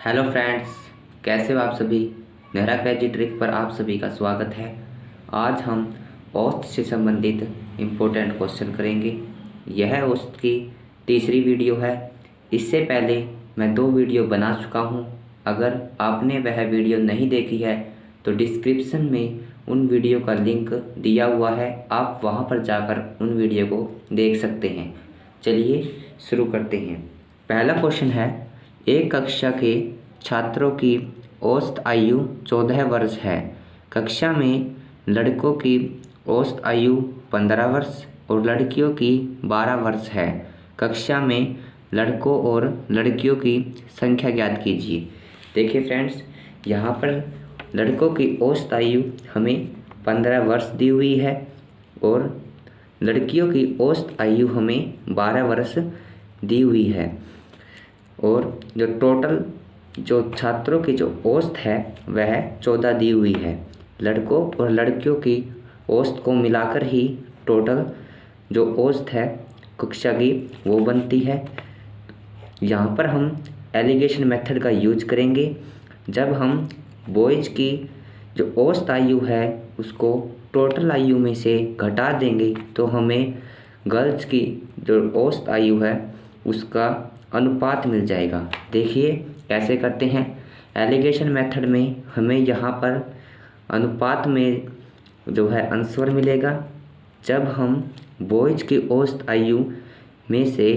Hello friends, कैसे हो आप सभी। नेहरा क्रेजी ट्रिक पर आप सभी का स्वागत है। आज हम औसत से संबंधित इम्पोर्टेंट क्वेश्चन करेंगे। यह औसत की तीसरी वीडियो है। इससे पहले मैं 2 वीडियो बना चुका हूं। अगर आपने वह वीडियो नहीं देखी है तो डिस्क्रिप्शन में उन वीडियो का लिंक दिया हुआ है, आप वहां पर जाकर उन वीडियो को देख सकते हैं। चलिए शुरू करते हैं। पहला क्वेश्चन है, एक कक्षा के छात्रों की औसत आयु 14 वर्ष है। कक्षा में लड़कों की औसत आयु 15 वर्ष और लड़कियों की 12 वर्ष है। कक्षा में लड़कों और लड़कियों की संख्या ज्ञात कीजिए। देखिए फ्रेंड्स, यहाँ पर लड़कों की औसत आयु हमें 15 वर्ष दी हुई है और लड़कियों की औसत आयु हमें 12 वर्ष दी हुई है। और जो टोटल जो छात्रों की जो औसत है वह 14 दी हुई है। लड़कों और लड़कियों की औसत को मिलाकर ही टोटल जो औसत है कक्षा की वो बनती है। यहाँ पर हम एलिगेशन मेथड का यूज करेंगे। जब हम बॉयज़ की जो औसत आयु है उसको टोटल आयु में से घटा देंगे तो हमें गर्ल्स की जो औसत आयु है उसका अनुपात मिल जाएगा। देखिए कैसे करते हैं। एलिगेशन मेथड में हमें यहाँ पर अनुपात में जो है आंसर मिलेगा। जब हम बॉयज़ की औसत आयु में से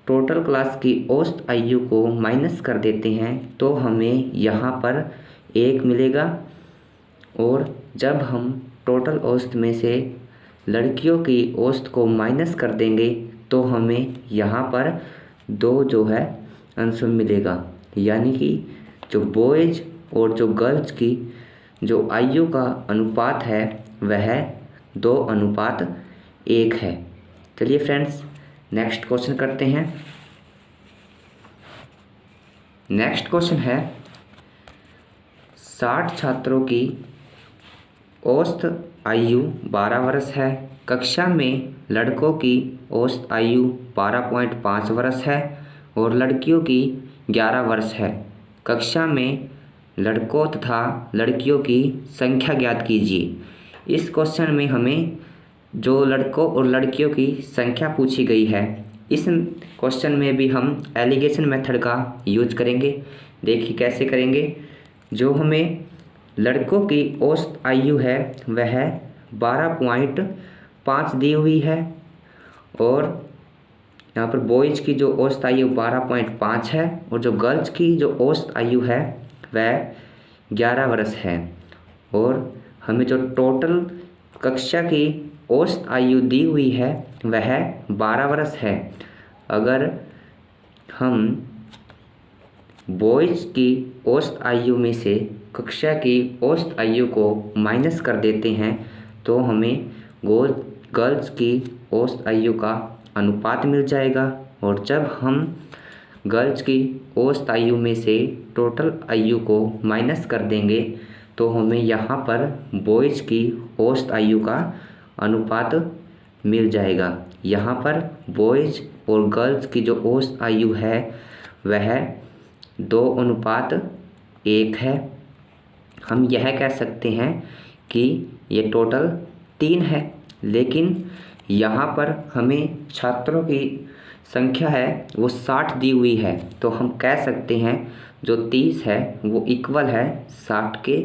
टोटल क्लास की औसत आयु को माइनस कर देते हैं तो हमें यहाँ पर 1 मिलेगा। और जब हम टोटल औसत में से लड़कियों की औसत को माइनस कर देंगे तो हमें यहाँ पर 2 जो है आंसर मिलेगा। यानी कि जो बॉयज़ और जो गर्ल्स की जो आयु का अनुपात है वह 2:1 है। चलिए फ्रेंड्स, नेक्स्ट क्वेश्चन करते हैं। नेक्स्ट क्वेश्चन है, 60 छात्रों की औसत आयु 12 वर्ष है। कक्षा में लड़कों की औसत आयु 12.5 वर्ष है और लड़कियों की 11 वर्ष है। कक्षा में लड़कों तथा लड़कियों की संख्या ज्ञात कीजिए। इस क्वेश्चन में हमें जो लड़कों और लड़कियों की संख्या पूछी गई है, इस क्वेश्चन में भी हम एलिगेशन मेथड का यूज करेंगे। देखिए कैसे करेंगे। जो हमें लड़कों की औसत आयु है वह 12.5 दी हुई है और यहाँ पर बॉयज़ की जो औसत आयु 12.5 है और जो गर्ल्स की जो औसत आयु है वह 11 वर्ष है। और हमें जो टोटल कक्षा की औसत आयु दी हुई है वह 12 वर्ष है। अगर हम बॉयज़ की औसत आयु में से कक्षा की औसत आयु को माइनस कर देते हैं तो हमें गर्ल्स की औसत आयु का अनुपात मिल जाएगा। और जब हम गर्ल्स की औसत आयु में से टोटल आयु को माइनस कर देंगे तो हमें यहाँ पर बॉयज़ की औसत आयु का अनुपात मिल जाएगा। यहाँ पर बॉयज़ और गर्ल्स की जो औसत आयु है वह 2:1 है। हम यह कह सकते हैं कि ये टोटल 3 है, लेकिन यहाँ पर हमें छात्रों की संख्या है वो 60 दी हुई है तो हम कह सकते हैं जो 30 है वो इक्वल है 60 के।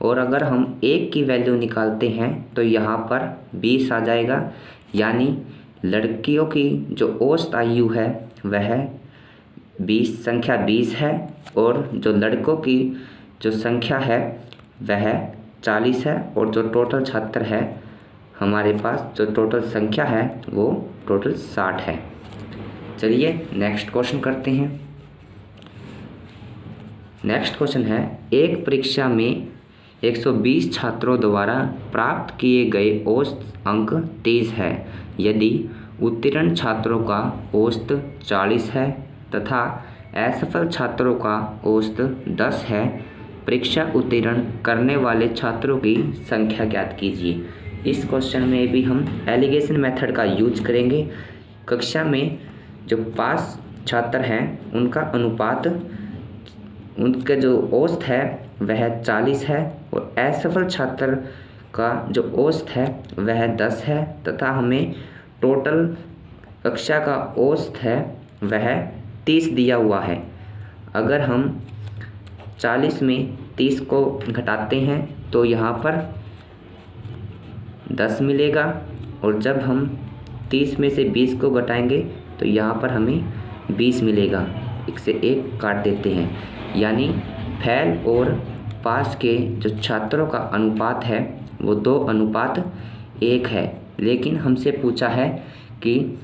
और अगर हम 1 की वैल्यू निकालते हैं तो यहाँ पर 20 आ जाएगा। यानी लड़कियों की जो औसत आयु है वह 20 है और जो लड़कों की जो संख्या है वह 40 है। और जो टोटल छात्र है हमारे पास जो टोटल संख्या है वो टोटल 60 है। चलिए नेक्स्ट क्वेश्चन करते हैं। नेक्स्ट क्वेश्चन है, एक परीक्षा में 120 छात्रों द्वारा प्राप्त किए गए औसत अंक 30 है। यदि उत्तीर्ण छात्रों का औसत 40 है तथा असफल छात्रों का औसत 10 है, परीक्षा उत्तीर्ण करने वाले छात्रों की संख्या ज्ञात कीजिए। इस क्वेश्चन में भी हम एलिगेशन मेथड का यूज करेंगे। कक्षा में जो पास छात्र हैं उनका अनुपात उनका जो औसत है वह 40 है और असफल छात्र का जो औसत है वह 10 है तथा हमें टोटल कक्षा का औसत है वह 30 दिया हुआ है। अगर हम 40 में 30 को घटाते हैं तो यहाँ पर 10 मिलेगा और जब हम 30 में से 20 को घटाएंगे तो यहाँ पर हमें 20 मिलेगा। एक से एक काट देते हैं, यानी फेल और पास के जो छात्रों का अनुपात है वो 2:1 है। लेकिन हमसे पूछा है कि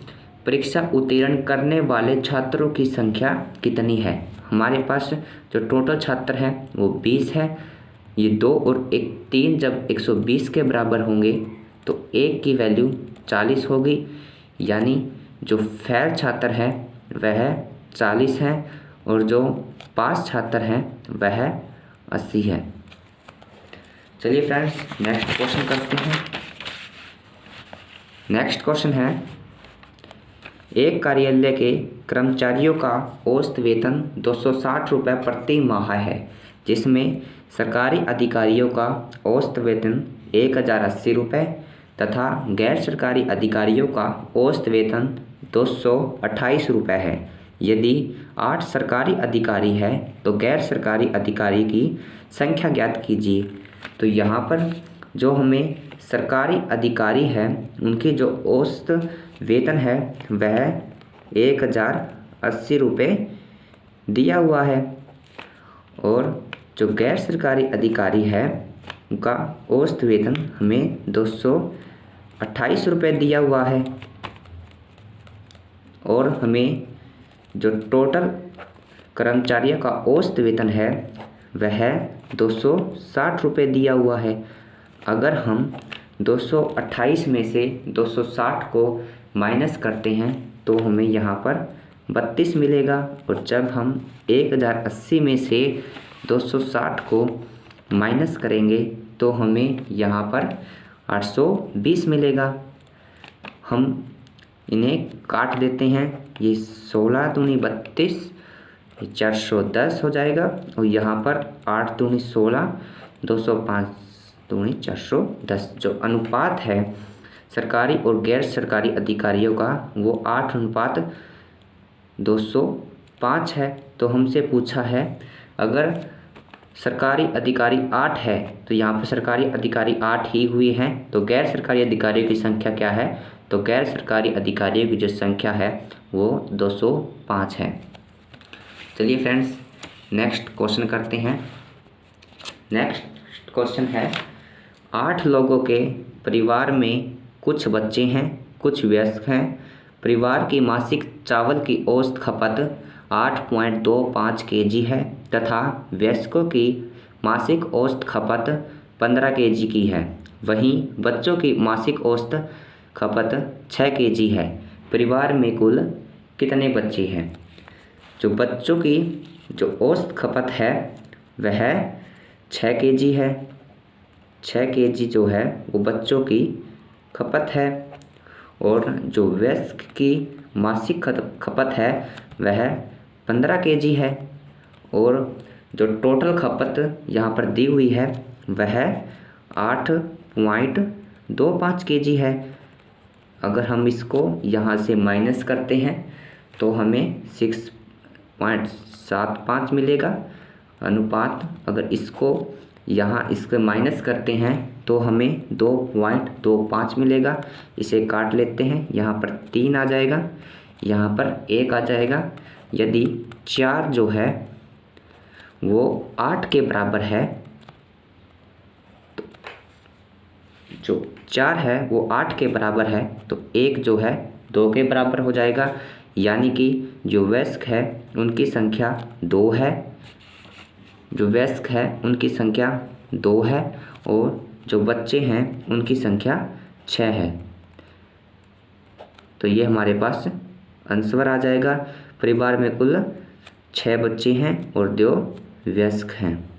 परीक्षा उत्तीर्ण करने वाले छात्रों की संख्या कितनी है। हमारे पास जो टोटल छात्र हैं वो 20 है। ये 2 और 1 3 जब 120 के बराबर होंगे तो 1 की वैल्यू 40 होगी, यानी जो फेल छात्र है वह 40 है और जो पास छात्र हैं वह 80 है। चलिए फ्रेंड्स नेक्स्ट क्वेश्चन करते हैं। नेक्स्ट क्वेश्चन है, एक कार्यालय के कर्मचारियों का औसत वेतन 260 रुपये प्रति माह है, जिसमें सरकारी अधिकारियों का औसत वेतन 1080 रुपये तथा गैर सरकारी अधिकारियों का औसत वेतन 228 रुपये है। यदि 8 सरकारी अधिकारी है तो गैर सरकारी अधिकारी की संख्या ज्ञात कीजिए। तो यहाँ पर जो हमें सरकारी अधिकारी है उनकी जो औसत वेतन है वह 1080 रुपये दिया हुआ है और जो गैर सरकारी अधिकारी है उनका औसत वेतन हमें 228 रुपये दिया हुआ है और हमें जो टोटल कर्मचारियों का औसत वेतन है वह 260 रुपये दिया हुआ है। अगर हम 228 में से 260 को माइनस करते हैं तो हमें यहाँ पर 32 मिलेगा और जब हम 1080 में से 260 को माइनस करेंगे तो हमें यहाँ पर 820 मिलेगा। हम इन्हें काट देते हैं, ये 16 दूनी 32, 410 हो जाएगा और यहाँ पर 8 दूनी 16, 205 दूनी 410। जो अनुपात है सरकारी और गैर सरकारी अधिकारियों का वो 8:205 है। तो हमसे पूछा है अगर सरकारी अधिकारी 8 है तो यहाँ पर सरकारी अधिकारी 8 ही हुए हैं, तो गैर सरकारी अधिकारियों की संख्या क्या है, तो गैर सरकारी अधिकारियों की जो संख्या है वो 205 है। चलिए फ्रेंड्स नेक्स्ट क्वेश्चन करते हैं। नेक्स्ट क्वेश्चन है, 8 लोगों के परिवार में कुछ बच्चे हैं, कुछ वयस्क हैं। परिवार की मासिक चावल की औसत खपत 8.25 kg है तथा वयस्कों की मासिक औसत खपत 15 kg की है। वहीं बच्चों की मासिक औसत खपत 6 kg है। परिवार में कुल कितने बच्चे हैं। जो बच्चों की जो औसत खपत है वह 6 kg है। 6 kg जो है वो बच्चों की खपत है और जो वयस्क की मासिक खपत है वह 15 kg है और जो टोटल खपत यहाँ पर दी हुई है वह 8.25 kg है। अगर हम इसको यहाँ से माइनस करते हैं तो हमें 6.75 मिलेगा। अनुपात अगर इसको यहाँ इसके माइनस करते हैं तो हमें 2.25 मिलेगा। इसे काट लेते हैं, यहाँ पर 3 आ जाएगा, यहाँ पर 1 आ जाएगा। यदि 4 जो है वो 8 के बराबर है, तो जो 4 है वो 8 के बराबर है तो 1 जो है 2 के बराबर हो जाएगा, यानी कि जो वयस्क है उनकी संख्या 2 है। जो वयस्क है उनकी संख्या 2 है और जो बच्चे हैं उनकी संख्या 6 है। तो ये हमारे पास आंसर आ जाएगा। परिवार में कुल 6 बच्चे हैं और 2 वयस्क हैं।